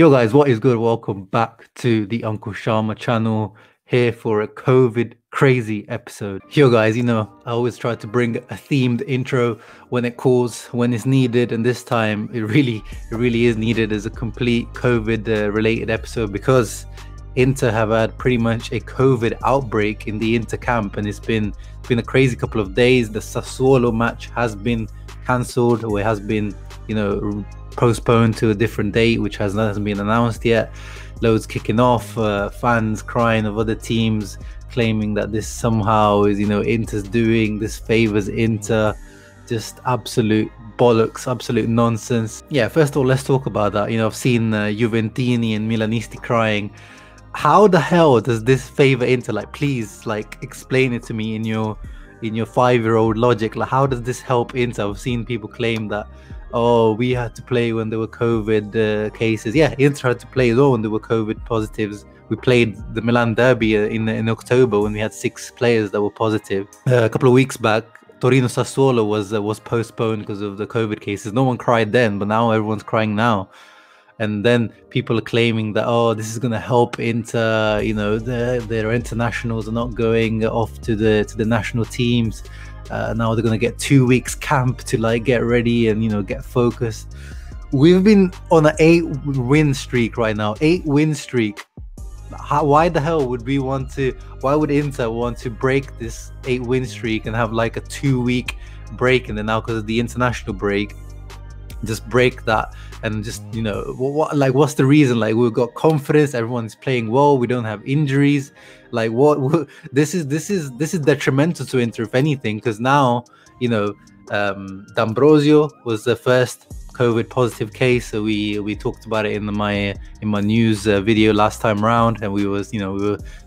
Yo guys, what is good? Welcome back to the Uncle Sharma channel, here for a COVID crazy episode. Yo guys, I always try to bring a themed intro when it calls, when it's needed, and this time it really is needed as a complete COVID related episode, because Inter have had pretty much a COVID outbreak in the Inter camp, and it's been a crazy couple of days. The Sassuolo match has been cancelled, or it has been, postponed to a different date, which hasn't been announced yet. Loads kicking off, fans crying of other teams, claiming that this somehow is, Inter's doing, this favors Inter. Just absolute bollocks, absolute nonsense. Yeah, first of all, let's talk about that. I've seen Juventini and Milanisti crying. How the hell does this favor Inter? Please, explain it to me in your 5-year-old logic. How does this help Inter? I've seen people claim that, oh, we had to play when there were COVID cases. Yeah, Inter had to play as well when there were COVID positives. We played the Milan derby in October when we had 6 players that were positive. A couple of weeks back, Torino Sassuolo was postponed because of the COVID cases. No one cried then, but now everyone's crying now. And then people are claiming that, oh, this is going to help Inter. Their internationals are not going off to the national teams. Now they're going to get 2 weeks camp to get ready and get focused. We've been on an 8-win streak right now. 8-win streak. Why the hell would why would Inter want to break this 8-win streak and have a 2-week break, and then now because of the international break, just break that? And just what's the reason? We've got confidence, everyone's playing well, we don't have injuries. What this is detrimental to Inter, if anything, because now D'Ambrosio was the first COVID positive case. So we talked about it in my news video last time around, and we were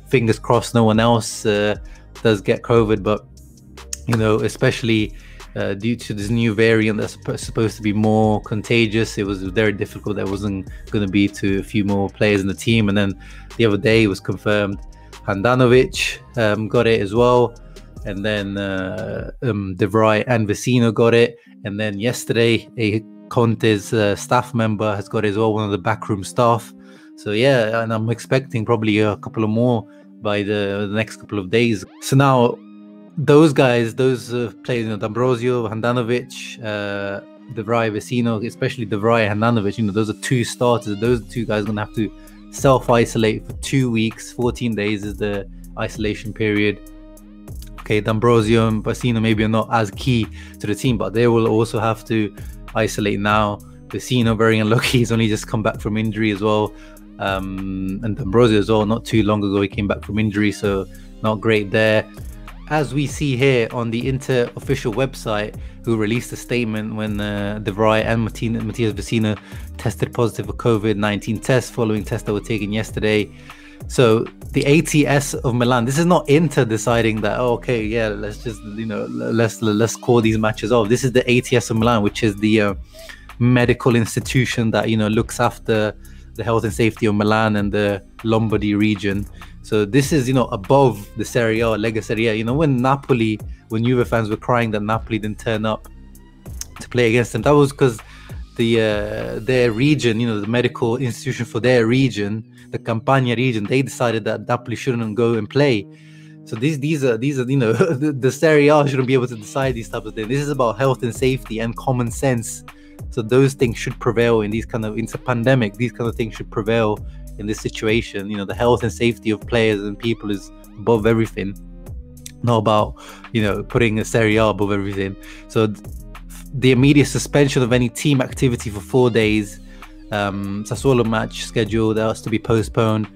fingers crossed no one else does get COVID. But especially due to this new variant that's supposed to be more contagious, it was very difficult. There wasn't going to be to a few more players in the team. And then the other day it was confirmed Handanovic got it as well, and then Vrij and Vecino got it. And then yesterday Conte's staff member has got it as well, one of the backroom staff. So yeah, and I'm expecting probably a couple of more by the next couple of days. So now those guys, those players, D'Ambrosio, Handanovic, Vrij, Vecino, especially Vrij and Handanovic, those are 2 starters. Those 2 guys are going to have to self-isolate for 2 weeks. 14 days is the isolation period. Okay, D'Ambrosio and Vecino maybe are not as key to the team, but they will also have to isolate now. Vecino, very unlucky, he's only just come back from injury as well. And D'Ambrosio as well, not too long ago he came back from injury, so not great there. As we see here on the Inter official website, who released a statement when Vrij and Matthias Vecino tested positive for COVID-19 tests following tests that were taken yesterday. So the ATS of Milan, this is not Inter deciding that, oh, okay, yeah, let's just, let's call these matches off. This is the ATS of Milan, which is the medical institution that, looks after the health and safety of Milan and the Lombardy region. So this is, above the Serie A, Lega Serie A. When Juve fans were crying that Napoli didn't turn up to play against them, that was because their region, the medical institution for their region, the Campania region, they decided that Napoli shouldn't go and play. So these are the Serie A shouldn't be able to decide these types of things. This is about health and safety and common sense. So those things should prevail in these kind of, it's a pandemic, these kind of things should prevail in this situation. The health and safety of players and people is above everything, not about putting a Serie A above everything. So the immediate suspension of any team activity for 4 days, Sassuolo match schedule that has to be postponed,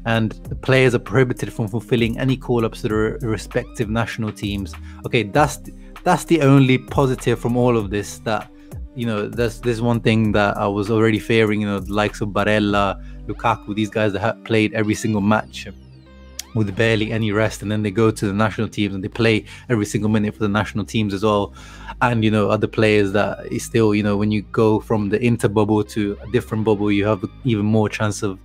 and the players are prohibited from fulfilling any call-ups to their respective national teams. Okay, that's the only positive from all of this. That there's one thing that I was already fearing. The likes of Barella, Lukaku, these guys that have played every single match with barely any rest, and then they go to the national teams and they play every single minute for the national teams as well. And other players that is still, when you go from the Inter bubble to a different bubble, you have even more chance of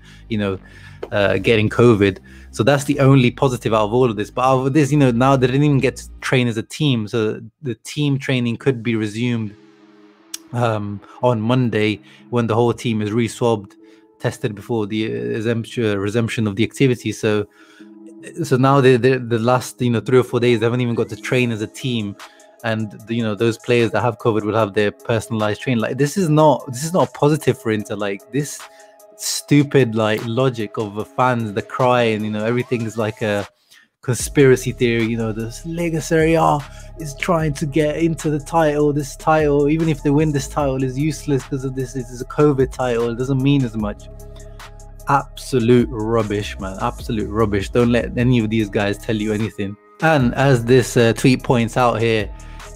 getting COVID. So that's the only positive out of all of this. But out of this, now they didn't even get to train as a team, so the team training could be resumed on Monday when the whole team is re-swabbed tested before the resumption of the activity. So now the last 3 or 4 days they haven't even got to train as a team, and those players that have COVID will have their personalized training. Like this is not a positive for Inter. Like this stupid logic of fans that cry and everything is like a conspiracy theory. This Lega Serie A is trying to get into the title. This title, even if they win this title, is useless because of this. It is a COVID title. It doesn't mean as much. Absolute rubbish, man. Absolute rubbish. Don't let any of these guys tell you anything. And as this tweet points out here,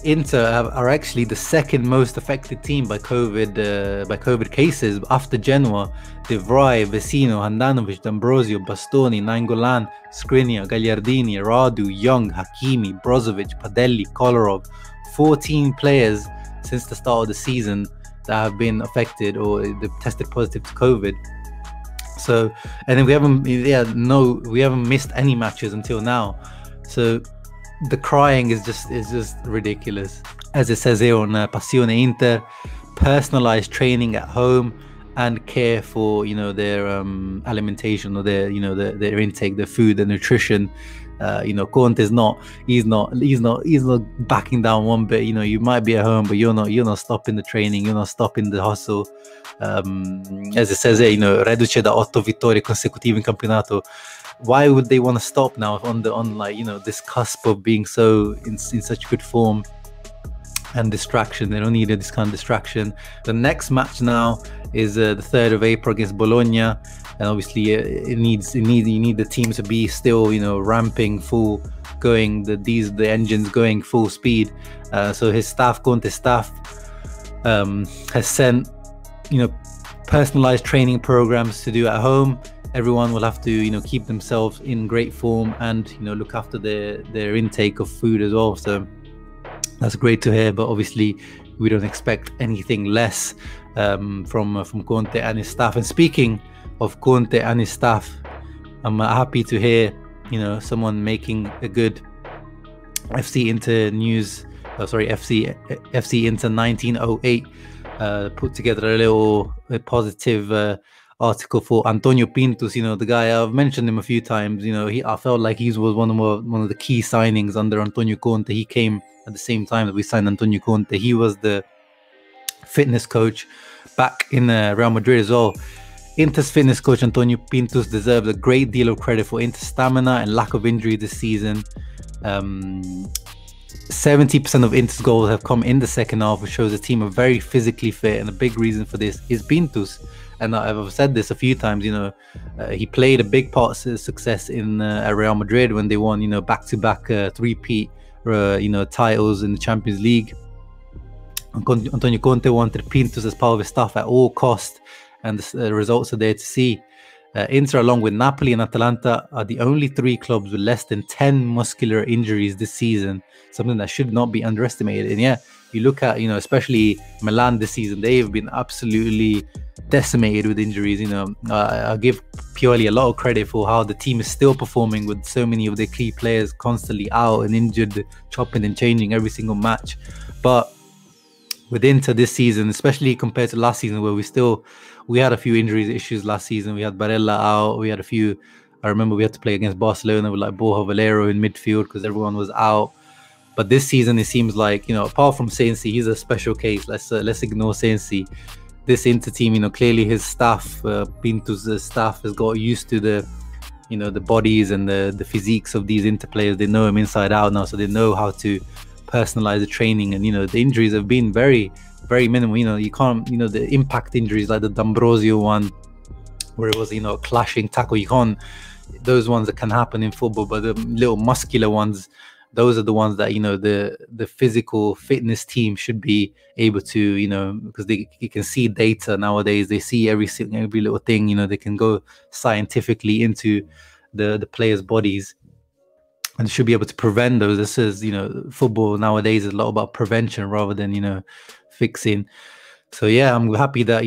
Inter are actually the second most affected team by COVID cases after Genoa. De Vrij, Vecino, Handanovic, D'Ambrosio, Bastoni, Nainggolan, Skriniar, Gagliardini, Radu, Young, Hakimi, Brozovic, Padelli, Kolarov. 14 players since the start of the season that have been affected or they've tested positive to COVID. So, and then we haven't missed any matches until now. So the crying is just ridiculous. As it says here on Passione Inter, personalized training at home and care for their alimentation or their their intake, their food, their nutrition. Conte is not backing down one bit. You might be at home, but you're not stopping the training, you're not stopping the hustle. As it says here, reduce da 8 vittorie consecutive in campionato. Why would they want to stop now on this cusp of being so in such good form and distraction? They don't need this kind of distraction. The next match now is the 3rd of April against Bologna, and obviously you need the team to be still ramping full, going the engines going full speed. So his staff, Conte's staff, has sent personalized training programs to do at home. Everyone will have to keep themselves in great form and look after their intake of food as well. So that's great to hear, but obviously we don't expect anything less from Conte and his staff. And speaking of Conte and his staff, I'm happy to hear someone making a good FC Inter news. FC Inter 1908 put together a positive article for Antonio Pintus. The guy, I've mentioned him a few times. I felt like he was one of the key signings under Antonio Conte. He came at the same time that we signed Antonio Conte. He was the fitness coach back in Real Madrid as well. Inter's fitness coach Antonio Pintus deserves a great deal of credit for Inter's stamina and lack of injury this season. 70% of Inter's goals have come in the second half, which shows the team are very physically fit, and a big reason for this is Pintus. And I've said this a few times, he played a big part of success in Real Madrid when they won, back-to-back three-peat, titles in the Champions League. Antonio Conte wanted Pintus as part of his staff at all costs, and the results are there to see. Inter, along with Napoli and Atalanta, are the only 3 clubs with less than 10 muscular injuries this season, something that should not be underestimated. And yeah, you look at, especially Milan this season, they've been absolutely decimated with injuries. I give Pioli a lot of credit for how the team is still performing with so many of their key players constantly out and injured, chopping and changing every single match. But with Inter this season, especially compared to last season, where we had a few injuries issues last season. We had Barella out. We had a few. I remember we had to play against Barcelona with Borja Valero in midfield because everyone was out. But this season, it seems like, apart from Sensi, he's a special case. Let's ignore Sensi. This Inter team, clearly his staff, Pintus' staff, has got used to the bodies and the physiques of these Inter players. They know them inside out now, so they know how to personalize the training. And the injuries have been very, very minimal. You can't, the impact injuries like the D'Ambrosio one, where it was a clashing tackle, you can't, those ones that can happen in football. But the little muscular ones, those are the ones that the physical fitness team should be able to, because you can see data nowadays. They see every little thing. They can go scientifically into the players' bodies and should be able to prevent those. This is, football nowadays is a lot about prevention rather than fixing. So yeah, I'm happy that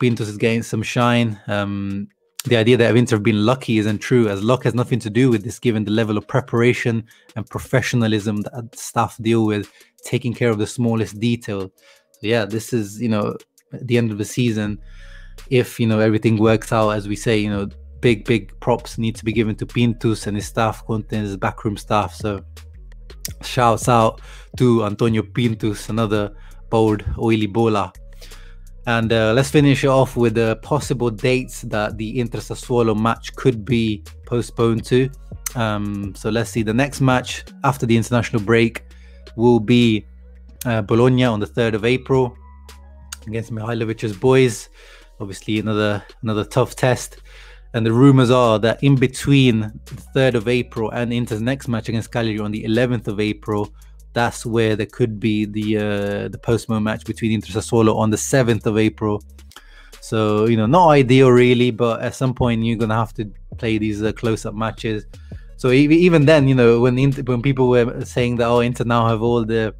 Pintos is getting some shine. The idea that Inter have been lucky isn't true, as luck has nothing to do with this, given the level of preparation and professionalism that staff deal with, taking care of the smallest detail. So yeah, this is, at the end of the season, if, you know, everything works out as we say, you know, big props need to be given to Pintus and his staff, Conte and his backroom staff. So shouts out to Antonio Pintus, another bold, oily bowler. And let's finish it off with the possible dates that the Inter Sassuolo match could be postponed to. So let's see, the next match after the international break will be Bologna on the 3rd of April against Mihailovic's boys. Obviously another tough test. And the rumors are that in between the 3rd of April and Inter's next match against Cagliari on the 11th of April, that's where there could be the postponed match between Inter Sassuolo on the 7th of April. So, you know, not ideal really, but at some point you're going to have to play these close-up matches. So even then, you know, when people were saying that, oh, Inter now have all the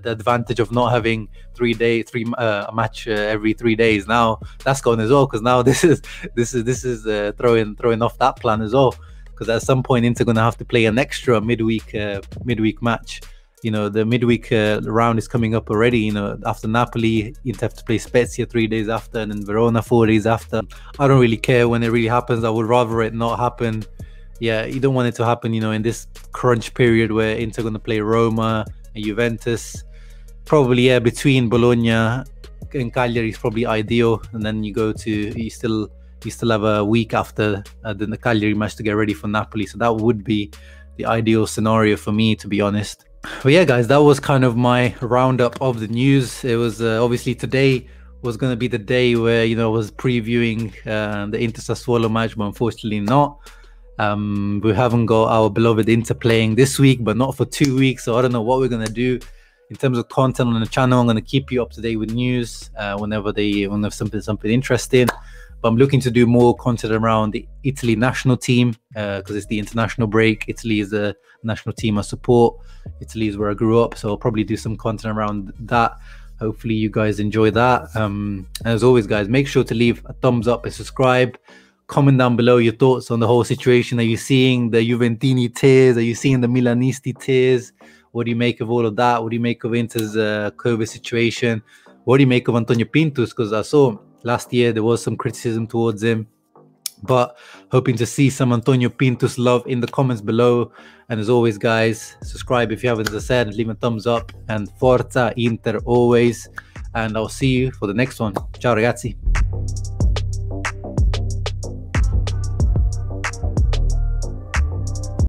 advantage of not having a match every 3 days, now that's gone as well, because now this is throwing off that plan as well, because at some point Inter going to have to play an extra midweek match. You know, the midweek round is coming up already. You know, after Napoli, Inter have to play Spezia 3 days after, and then Verona 4 days after. I don't really care when it really happens. I would rather it not happen. Yeah, you don't want it to happen, you know, in this crunch period where Inter going to play Roma and Juventus. Probably, yeah, between Bologna and Cagliari is probably ideal, and then you still have a week after the Cagliari match to get ready for Napoli. So that would be the ideal scenario for me, to be honest. But yeah, guys, that was kind of my roundup of the news. It was obviously today was going to be the day where, you know, I was previewing the Inter Sassuolo match, but unfortunately not. We haven't got our beloved Inter playing this week, but not for 2 weeks. So I don't know what we're going to do in terms of content on the channel. I'm going to keep you up to date with news whenever something interesting. But I'm looking to do more content around the Italy national team because it's the international break. Italy is the national team I support. Italy is where I grew up, so I'll probably do some content around that. Hopefully you guys enjoy that. As always, guys, make sure to leave a thumbs up and subscribe. Comment down below your thoughts on the whole situation. Are you seeing the Juventini tears? Are you seeing the Milanisti tears? What do you make of all of that? What do you make of Inter's COVID situation? What do you make of Antonio Pintus? Because I saw last year there was some criticism towards him, but hoping to see some Antonio Pintus love in the comments below. And as always, guys, subscribe if you haven't, as I said, leave a thumbs up, and Forza Inter always. And I'll see you for the next one. Ciao ragazzi.